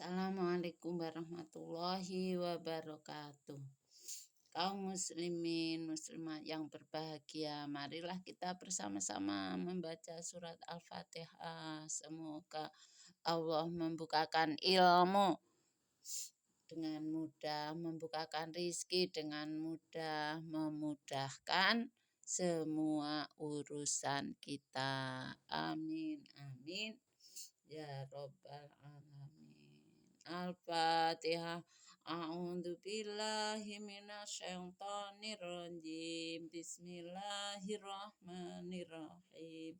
Assalamualaikum warahmatullahi wabarakatuh. Kaum muslimin muslimat yang berbahagia, marilah kita bersama-sama membaca surat Al-Fatihah. Semoga Allah membukakan ilmu dengan mudah, membukakan rizki dengan mudah, memudahkan semua urusan kita. Amin, amin. Ya Rabbal Alamin. Al-Fatihah. A'udzu billahi minasyaitonir rajim. Bismillahirrahmanirrahim.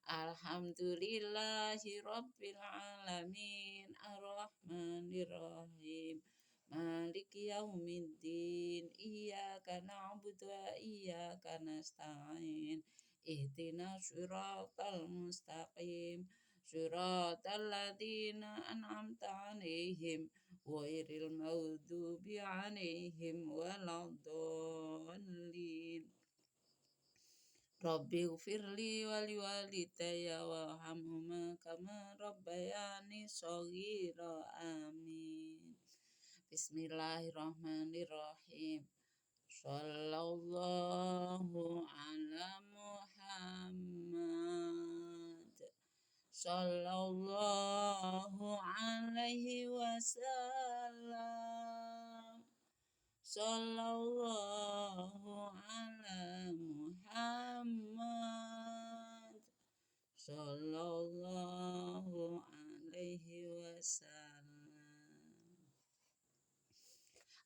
Alhamdulillahi rabbil alamin. Ar-Rahmanirrahim. Maliki yaumiddin. Iyyaka na'budu wa iyyaka nasta'in. Ihdinas siratal mustaqim. Siratal ladzina an'amta 'alaihim ghairil maghdubi 'alaihim waladdallin. Rabbi ighfirli wa liwalidayya warhamhuma kama rabbayani shaghira. Amin. Bismillahirrahmanirrahim. Shallallahu ala Muhammad. Sallallahu alaihi wasallam. Sallallahu ala Muhammad. Sallallahu alaihi wasallam.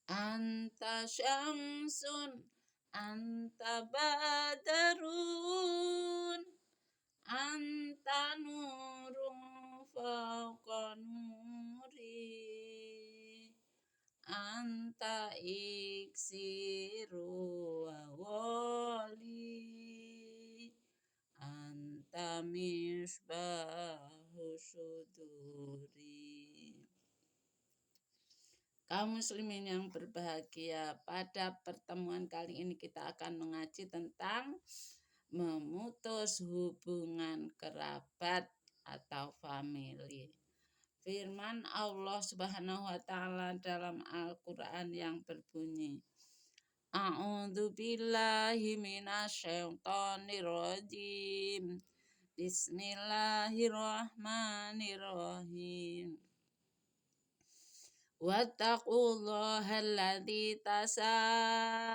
Anta syamsun, anta badarun, anta nurun fauqa nuri, anta iksiru wa wali, anta misbahu suduri. Kaum muslimin yang berbahagia, pada pertemuan kali ini kita akan mengaji tentang memutus hubungan kerabat atau famili. Firman Allah Subhanahu wa taala dalam Al-Qur'an yang berbunyi, A'udzu billahi minasyaitonir rajim. Bismillahirrahmanirrahim. Wattaqullaha alladzi tasaaluna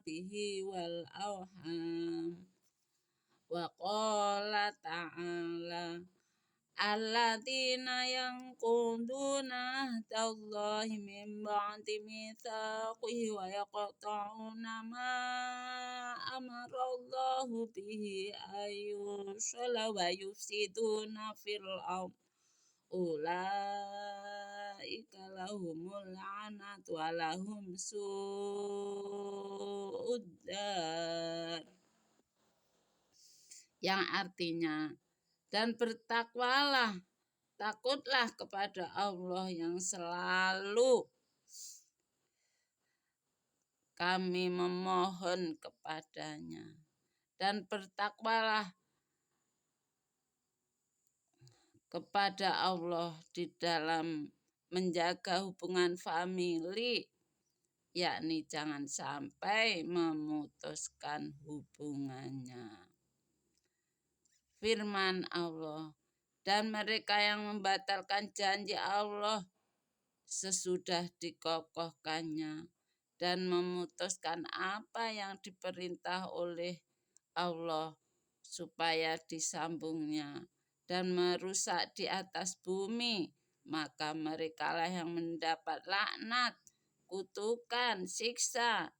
bihi wal arham. Wa qala ta'ala alladzina yanquduna ahdallahi min ba'di mitsaqihi wa yaqta'una ma amarallahu bihi ayyusala wa yufsiduna fil ardh. Ulaika lahumul la'natu wa lahum su'uddar. Yang artinya, dan bertakwalah, takutlah kepada Allah yang selalu kami memohon kepadanya, dan bertakwalah kepada Allah di dalam menjaga hubungan famili, yakni jangan sampai memutuskan hubungannya. Firman Allah, dan mereka yang membatalkan janji Allah sesudah dikokohkannya dan memutuskan apa yang diperintah oleh Allah supaya disambungnya dan merusak di atas bumi, maka merekalah yang mendapat laknat, kutukan, siksa,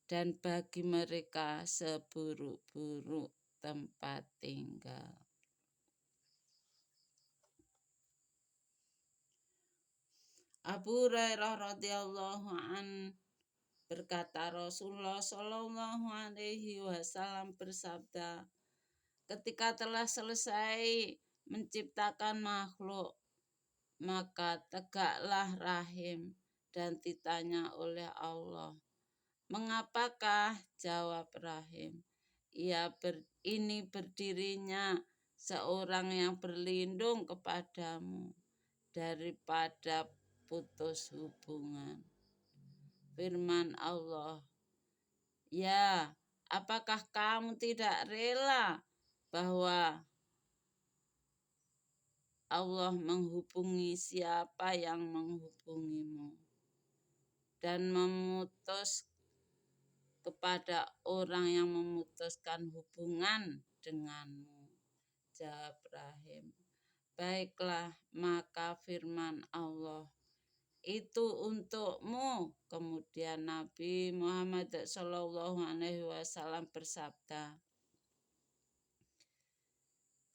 dan bagi mereka seburuk-buruk tempat tinggal. Abu Hurairah radhiyallahu an berkata, Rasulullah Shallallahu alaihi wasallam bersabda, ketika telah selesai menciptakan makhluk, maka tegaklah rahim dan ditanya oleh Allah, mengapakah? Jawab rahim, ini berdirinya seorang yang berlindung kepadamu daripada putus hubungan. Firman Allah, ya, apakah kamu tidak rela bahwa Allah menghubungi siapa yang menghubungimu dan memutus kepada orang yang memutuskan hubungan denganmu? Jawab Rahim, baiklah, maka firman Allah itu untukmu. Kemudian Nabi Muhammad SAW bersabda,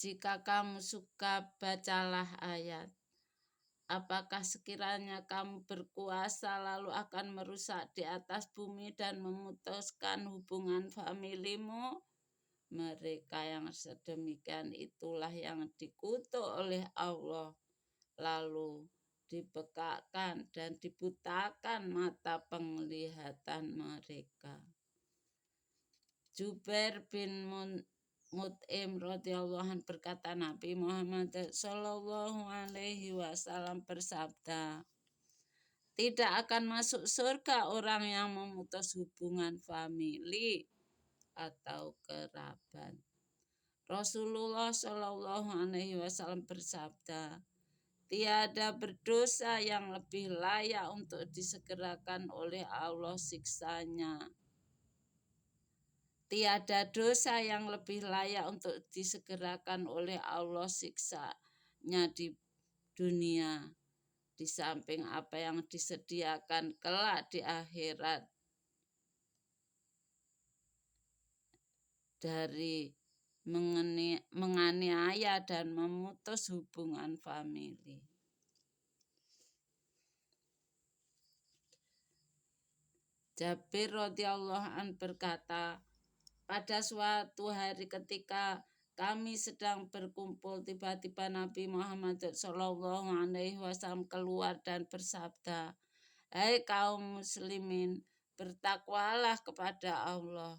jika kamu suka, bacalah ayat. Apakah sekiranya kamu berkuasa lalu akan merusak di atas bumi dan memutuskan hubungan familimu? Mereka yang sedemikian itulah yang dikutuk oleh Allah, lalu dibekakkan dan dibutakan mata penglihatan mereka. Jubair bin Mut'im radhiyallahu anhu berkata, Nabi Muhammad SAW bersabda, tidak akan masuk surga orang yang memutus hubungan famili atau kerabat. Rasulullah SAW bersabda, tiada berdosa yang lebih layak untuk disegerakan oleh Allah siksanya. Tiada dosa yang lebih layak untuk disegerakan oleh Allah siksanya di dunia, di samping apa yang disediakan kelak di akhirat dari menganiaya dan memutus hubungan famili. Jabir radhiyallahu anhu berkata, pada suatu hari ketika kami sedang berkumpul, tiba-tiba Nabi Muhammad SAW keluar dan bersabda, hai kaum muslimin, bertakwalah kepada Allah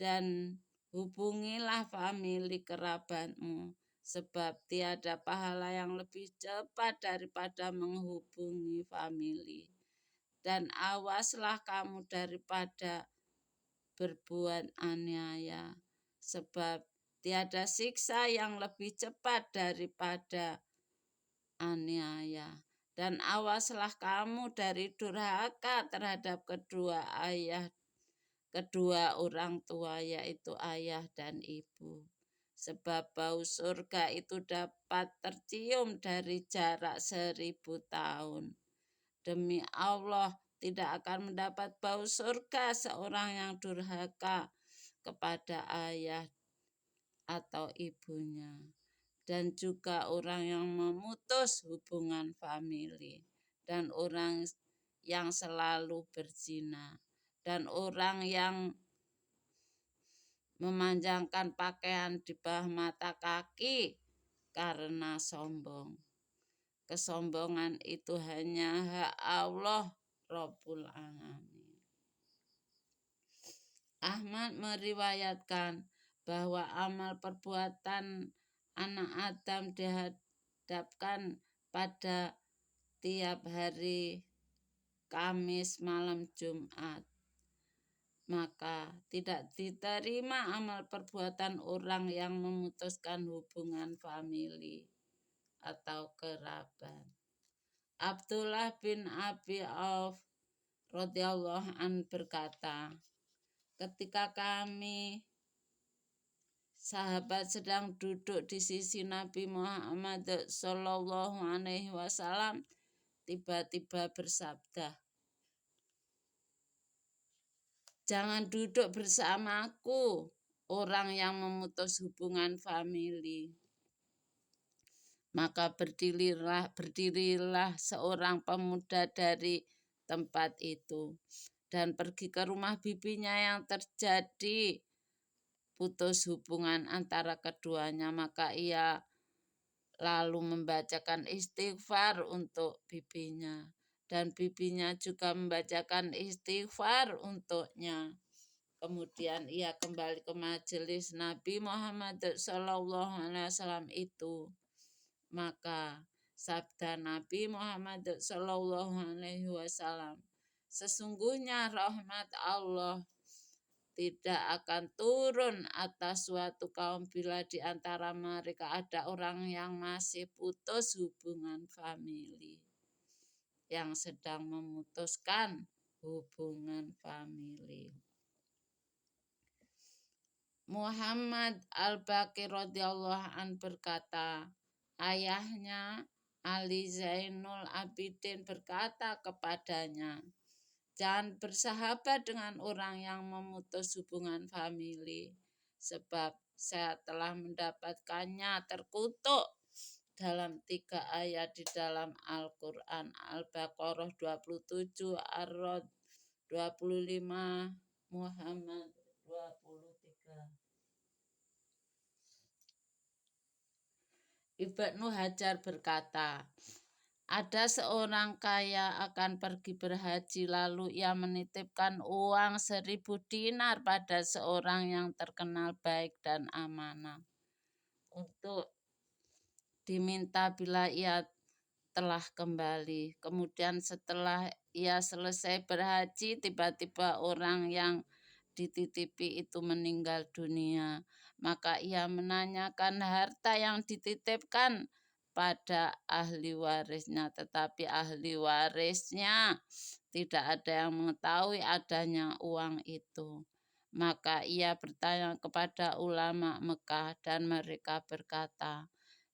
dan hubungilah famili kerabatmu, sebab tiada pahala yang lebih cepat daripada menghubungi famili. Dan awaslah kamu daripada berbuat aniaya, sebab tiada siksa yang lebih cepat daripada aniaya. Dan awaslah kamu dari durhaka terhadap kedua orang tua, yaitu ayah dan ibu. Sebab bau surga itu dapat tercium dari jarak 1000 tahun. Demi Allah, tidak akan mendapat bau surga seorang yang durhaka kepada ayah atau ibunya, dan juga orang yang memutus hubungan famili, dan orang yang selalu berzina, dan orang yang memanjangkan pakaian di bawah mata kaki karena sombong. Kesombongan itu hanya hak Allah Rabbul Alamin. Ahmad meriwayatkan bahwa amal perbuatan anak Adam dihadapkan pada tiap hari Kamis malam Jumat, maka tidak diterima amal perbuatan orang yang memutuskan hubungan famili atau kerabat. Abdullah bin Abi Auf radhiyallahu an berkata, ketika kami sahabat sedang duduk di sisi Nabi Muhammad SAW, tiba-tiba bersabda, jangan duduk bersamaku orang yang memutus hubungan famili. Maka berdirilah seorang pemuda dari tempat itu dan pergi ke rumah bibinya yang terjadi putus hubungan antara keduanya. Maka ia lalu membacakan istighfar untuk bibinya, dan bibinya juga membacakan istighfar untuknya. Kemudian ia kembali ke majelis Nabi Muhammad SAW itu. Maka sabda Nabi Muhammad SAW, sesungguhnya rahmat Allah tidak akan turun atas suatu kaum bila di antara mereka ada orang yang masih putus hubungan famili, yang sedang memutuskan hubungan famili. Muhammad Al-Baqir radhiyallahu an berkata, ayahnya Ali Zainul Abidin berkata kepadanya, jangan bersahabat dengan orang yang memutus hubungan famili, sebab saya telah mendapatkannya terkutuk dalam 3 ayat di dalam Al-Quran. Al-Baqarah 27, Ar-Rod 25, Muhammad 23. Ibnu Hajar berkata, ada seorang kaya akan pergi berhaji, lalu ia menitipkan uang 1000 dinar pada seorang yang terkenal baik dan amanah untuk diminta bila ia telah kembali. Kemudian setelah ia selesai berhaji, tiba-tiba orang yang dititipi itu meninggal dunia. Maka ia menanyakan harta yang dititipkan pada ahli warisnya, tetapi ahli warisnya tidak ada yang mengetahui adanya uang itu. Maka ia bertanya kepada ulama Mekah dan mereka berkata,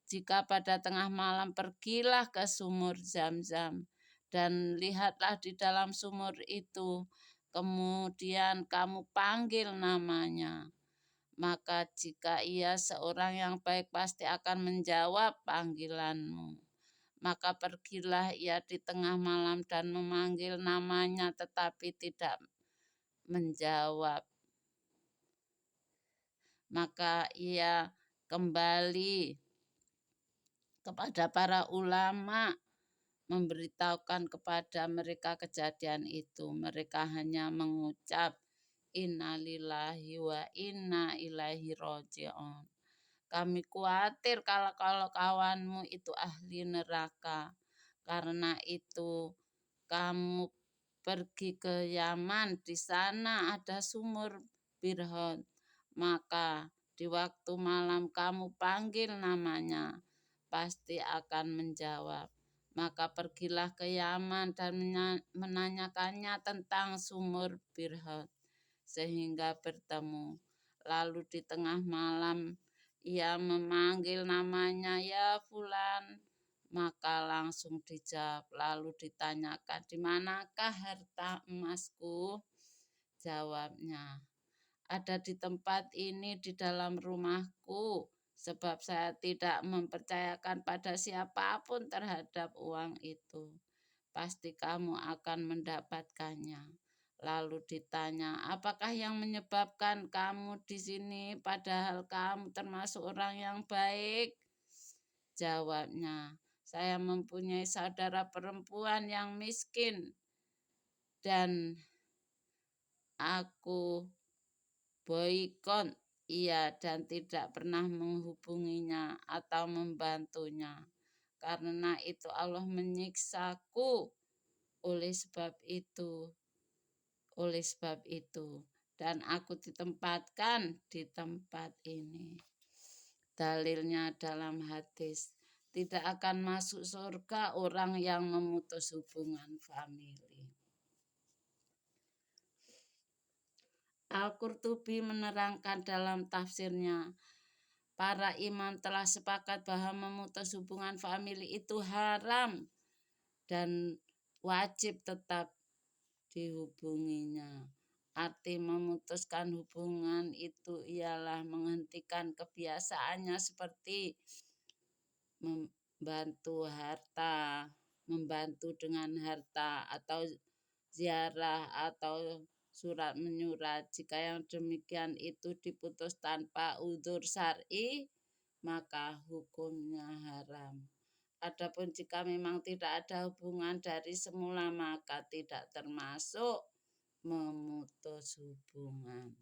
jika pada tengah malam pergilah ke sumur Zam-Zam dan lihatlah di dalam sumur itu, kemudian kamu panggil namanya, maka jika ia seorang yang baik pasti akan menjawab panggilanmu. Maka pergilah ia di tengah malam dan memanggil namanya tetapi tidak menjawab. Maka ia kembali kepada para ulama memberitahukan kepada mereka kejadian itu. Mereka hanya mengucap innalillahi wa inna ilaihi raji'un. Kami khawatir kalau kawanmu itu ahli neraka. Karena itu kamu pergi ke Yaman, di sana ada sumur Birhon. Maka di waktu malam kamu panggil namanya, pasti akan menjawab. Maka pergilah ke Yaman dan menanyakannya tentang sumur Birhon sehingga bertemu. Lalu di tengah malam ia memanggil namanya, ya Fulan, maka langsung dijawab. Lalu ditanyakan, di manakah harta emasku? Jawabnya, ada di tempat ini di dalam rumahku, sebab saya tidak mempercayakan pada siapapun terhadap uang itu. Pasti kamu akan mendapatkannya. Lalu ditanya, apakah yang menyebabkan kamu di sini padahal kamu termasuk orang yang baik? Jawabnya, saya mempunyai saudara perempuan yang miskin dan aku boikot ia dan tidak pernah menghubunginya atau membantunya. Karena itu Allah menyiksaku oleh sebab itu dan aku ditempatkan di tempat ini. Dalilnya dalam hadis, tidak akan masuk surga orang yang memutus hubungan famili. Al-Qurtubi menerangkan dalam tafsirnya, para imam telah sepakat bahwa memutus hubungan famili itu haram dan wajib tetap dihubunginya. Arti memutuskan hubungan itu ialah menghentikan kebiasaannya seperti membantu dengan harta atau ziarah atau surat menyurat. Jika yang demikian itu diputus tanpa udzur syar'i, maka hukumnya haram. Adapun jika memang tidak ada hubungan dari semula, maka tidak termasuk memutus hubungan.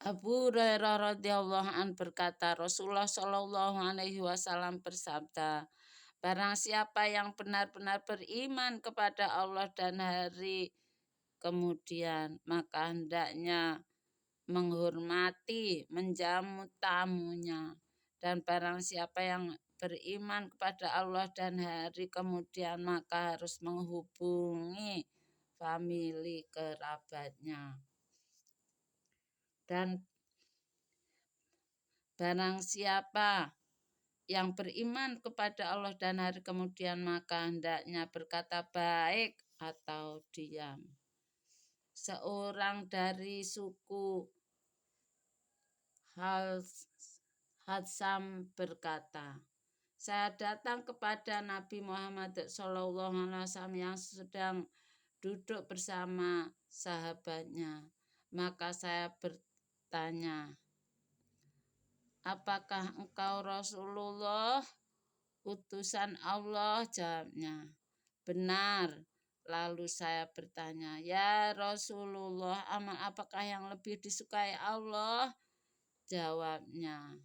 Abu Hurairah radhiyallahu an berkata, Rasulullah shallallahu alaihi wasallam bersabda, barang siapa yang benar-benar beriman kepada Allah dan hari kemudian, maka hendaknya menghormati, menjamu tamunya. Dan barang siapa yang beriman kepada Allah dan hari kemudian, maka harus menghubungi famili kerabatnya. Dan barang siapa yang beriman kepada Allah dan hari kemudian, maka hendaknya berkata baik atau diam. Seorang dari suku Hadsam berkata, saya datang kepada Nabi Muhammad SAW yang sedang duduk bersama sahabatnya. Maka saya bertanya, apakah engkau Rasulullah, utusan Allah? Jawabnya, benar. Lalu saya bertanya, ya Rasulullah, amal apakah yang lebih disukai Allah? Jawabnya,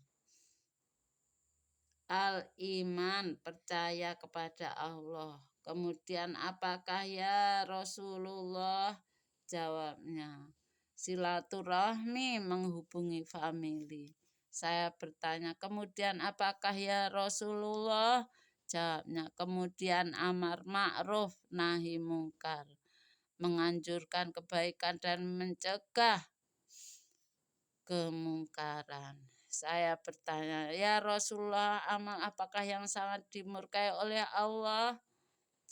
al-iman, percaya kepada Allah. Kemudian apakah ya Rasulullah? Jawabnya, silaturahmi, menghubungi famili. Saya bertanya, kemudian apakah ya Rasulullah? Jawabnya, kemudian amar ma'ruf nahi mungkar, menganjurkan kebaikan dan mencegah kemungkaran. Saya bertanya, ya Rasulullah, amal apakah yang sangat dimurkai oleh Allah?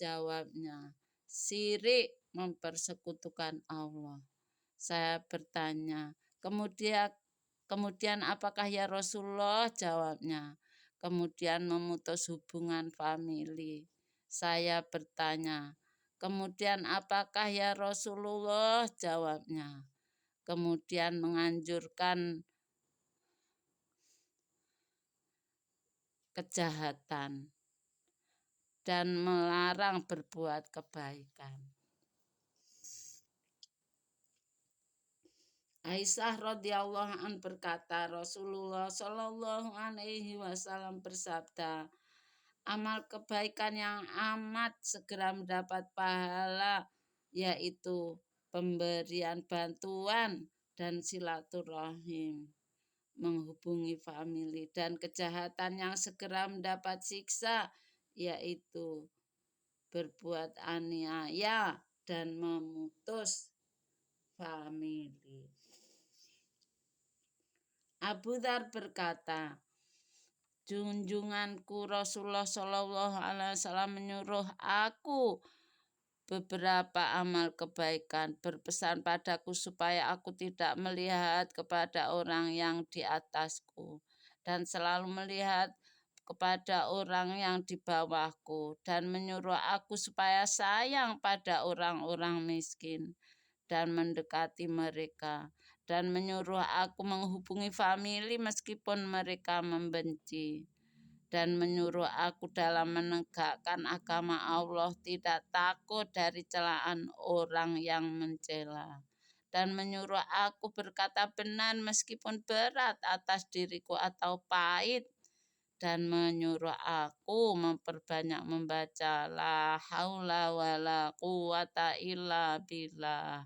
Jawabnya, syirik, mempersekutukan Allah. Saya bertanya, kemudian apakah ya Rasulullah? Jawabnya, kemudian memutus hubungan famili. Saya bertanya, kemudian apakah ya Rasulullah? Jawabnya, kemudian menganjurkan kejahatan dan melarang berbuat kebaikan. Aisyah radhiyallahu an berkata, Rasulullah shallallahu alaihi wasallam bersabda, amal kebaikan yang amat segera mendapat pahala, yaitu pemberian bantuan dan silaturahim, menghubungi famili, dan kejahatan yang segera mendapat siksa, yaitu berbuat aniaya dan memutus famili. Abu Dzar berkata, junjunganku Rasulullah Shallallahu Alaihi Wasallam menyuruh aku beberapa amal kebaikan, berpesan padaku supaya aku tidak melihat kepada orang yang di atasku dan selalu melihat kepada orang yang di bawahku, dan menyuruh aku supaya sayang pada orang-orang miskin dan mendekati mereka, dan menyuruh aku menghubungi famili meskipun mereka membenci, dan menyuruh aku dalam menegakkan agama Allah tidak takut dari celaan orang yang mencela, dan menyuruh aku berkata benar meskipun berat atas diriku atau pahit, dan menyuruh aku memperbanyak membaca la haula wala quwata illa billah,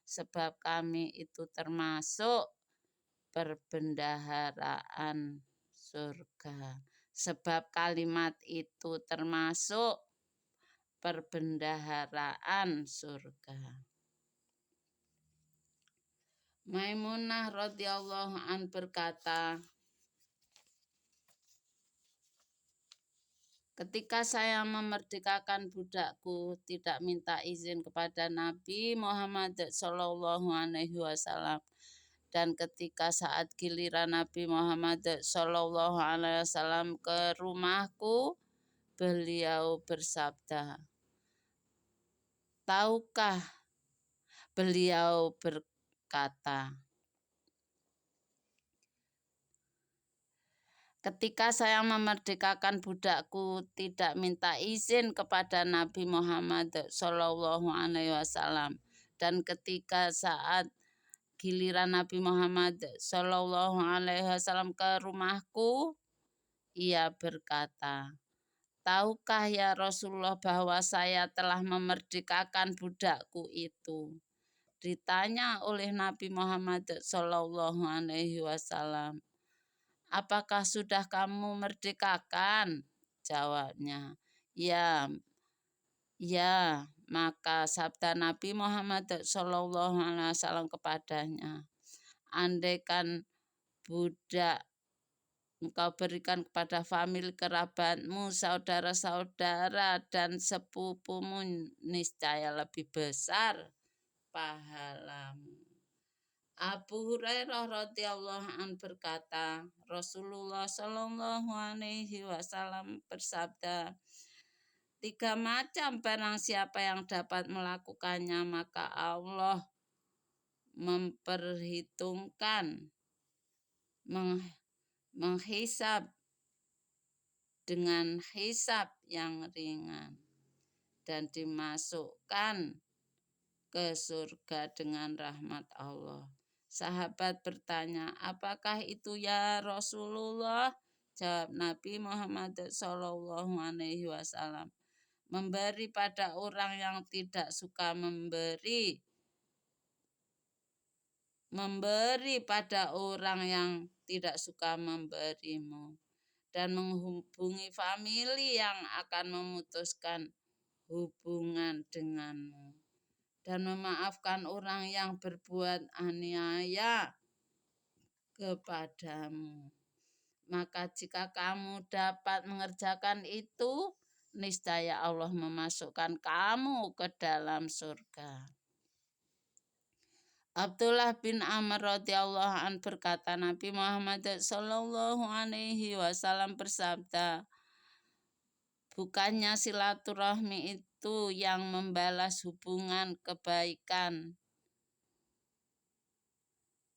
sebab kami itu termasuk perbendaharaan surga. Sebab kalimat itu termasuk perbendaharaan surga. Maimunah radhiyallahu an berkata, ketika saya memerdekakan budakku, tidak minta izin kepada Nabi Muhammad Shallallahu Alaihi Wasallam. Dan ketika saat giliran Nabi Muhammad Shallallahu Alaihi Wasallam ke rumahku, beliau bersabda, tahukah, beliau berkata, Ketika saya memerdekakan budakku, tidak minta izin kepada Nabi Muhammad Shallallahu Alaihi Wasallam. Dan ketika saat giliran Nabi Muhammad Shallallahu Alaihi Wasallam ke rumahku, ia berkata, "Tahukah ya Rasulullah bahwa saya telah memerdekakan budakku itu?" Ditanya oleh Nabi Muhammad Shallallahu Alaihi Wasallam, "Apakah sudah kamu merdekakan?" Jawabnya, "Ya, ya." Maka sabda Nabi Muhammad Shallallahu Alaihi Wasallam kepadanya, "Andaikan budak engkau berikan kepada famili kerabatmu, saudara-saudara dan sepupumu, niscaya lebih besar pahalamu." Abu Hurairah radhiyallahu an berkata, Rasulullah Shallallahu Alaihi Wasallam bersabda, 3 macam barang siapa yang dapat melakukannya, maka Allah memperhitungkan, menghisab dengan hisab yang ringan dan dimasukkan ke surga dengan rahmat Allah. Sahabat bertanya, "Apakah itu ya Rasulullah?" Jawab Nabi Muhammad Shallallahu Alaihi Wasallam, "Memberi pada orang yang tidak suka memberi, memberi pada orang yang tidak suka memberimu, dan menghubungi famili yang akan memutuskan hubungan denganmu, dan memaafkan orang yang berbuat aniaya kepadamu. Maka jika kamu dapat mengerjakan itu, niscaya Allah memasukkan kamu ke dalam surga." Abdullah bin Amr radhiyallahu an berkata, Nabi Muhammad Shallallahu Alaihi Wasallam bersabda, "Bukannya silaturahmi itu yang membalas hubungan kebaikan,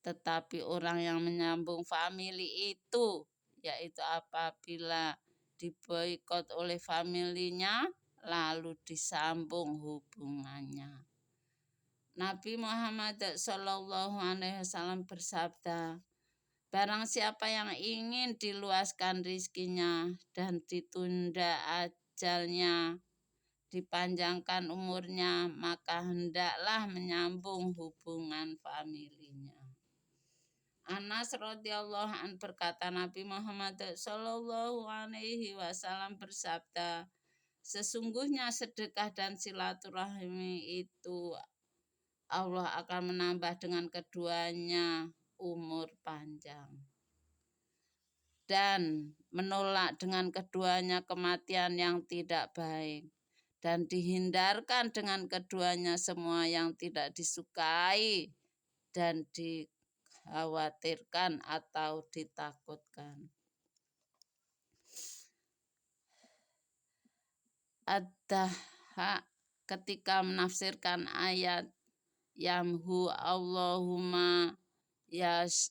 tetapi orang yang menyambung famili itu, yaitu apabila diboikot oleh familinya, lalu disambung hubungannya." Nabi Muhammad Shallallahu Alaihi Wasallam bersabda, "Barang siapa yang ingin diluaskan rizkinya dan ditunda ajalnya, dipanjangkan umurnya, maka hendaklah menyambung hubungan familinya." Anas radhiyallahu an berkata, Nabi Muhammad Shallallahu Alaihi Wasallam bersabda, "Sesungguhnya sedekah dan silaturahmi itu Allah akan menambah dengan keduanya umur panjang, dan menolak dengan keduanya kematian yang tidak baik, dan dihindarkan dengan keduanya semua yang tidak disukai dan dikhawatirkan atau ditakutkan." Ad-Dahhak ketika menafsirkan ayat Yamhu Allahumma yasa'u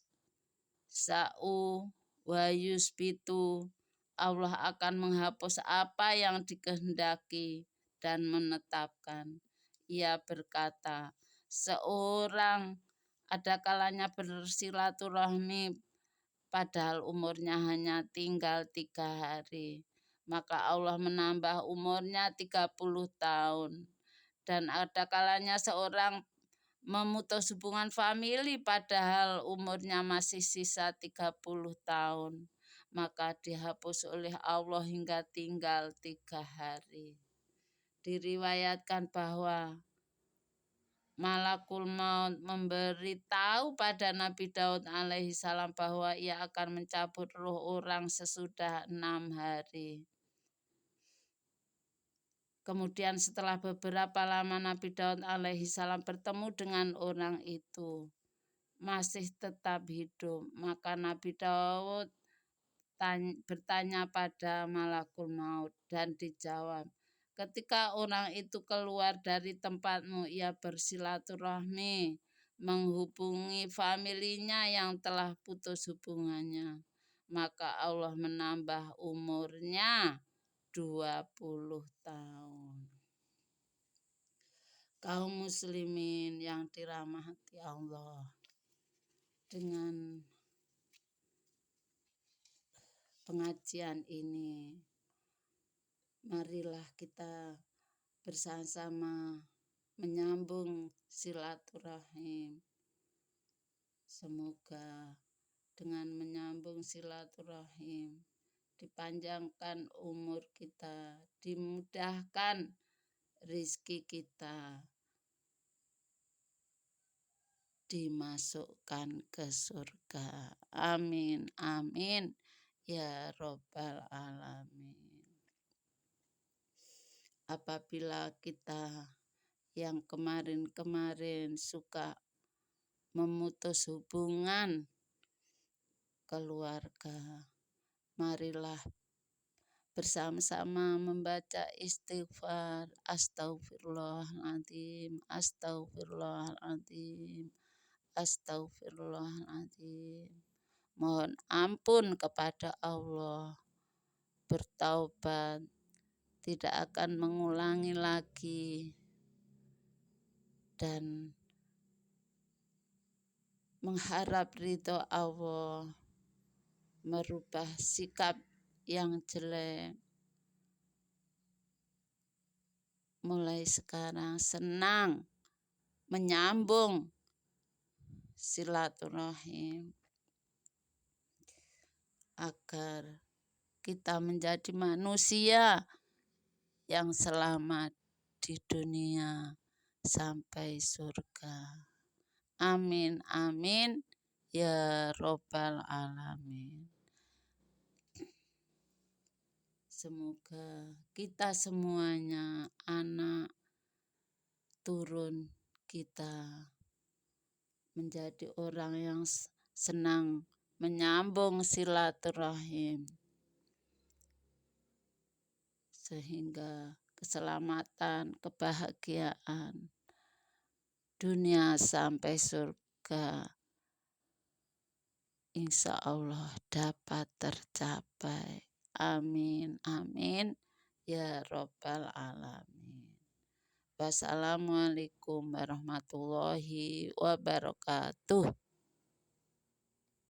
wa yusbitu, Allah akan menghapus apa yang dikehendaki dan menetapkan. Ia berkata, seorang ada kalanya bersilaturahmi padahal umurnya hanya tinggal 3 hari, maka Allah menambah umurnya 30 tahun. Dan ada kalanya seorang memutus hubungan famili padahal umurnya masih sisa 30 tahun, maka dihapus oleh Allah hingga tinggal 3 hari. Diriwayatkan bahwa Malakul Maut memberitahu pada Nabi Daud alaihi salam bahwa ia akan mencabut roh orang sesudah 6 hari. Kemudian setelah beberapa lama Nabi Daud alaihi salam bertemu dengan orang itu, masih tetap hidup. Maka Nabi Daud bertanya pada Malakul Maut dan dijawab, "Ketika orang itu keluar dari tempatmu, ia bersilaturahmi, menghubungi familinya yang telah putus hubungannya. maka Allah menambah umurnya 20 tahun. Kaum muslimin yang dirahmati Allah, dengan pengajian ini, marilah kita bersama-sama menyambung silaturahim. Semoga dengan menyambung silaturahim dipanjangkan umur kita, dimudahkan rizki kita, dimasukkan ke surga. Amin, amin, ya Robbal Alamin. Apabila kita yang kemarin-kemarin suka memutus hubungan keluarga, marilah bersama-sama membaca istighfar, astagfirullahaladzim, astagfirullahaladzim, astagfirullahaladzim. Mohon ampun kepada Allah, bertaubat, tidak akan mengulangi lagi, dan mengharap ridho Allah, merubah sikap yang jelek. Mulai sekarang senang menyambung silaturahim agar kita menjadi manusia yang selamat di dunia sampai surga. Amin, amin, ya Robbal Alamin. Semoga kita semuanya, anak turun kita, menjadi orang yang senang menyambung silaturahim, sehingga keselamatan, kebahagiaan dunia sampai surga insya Allah dapat tercapai. Amin, amin, ya Robbal Alamin. Wassalamualaikum warahmatullahi wabarakatuh.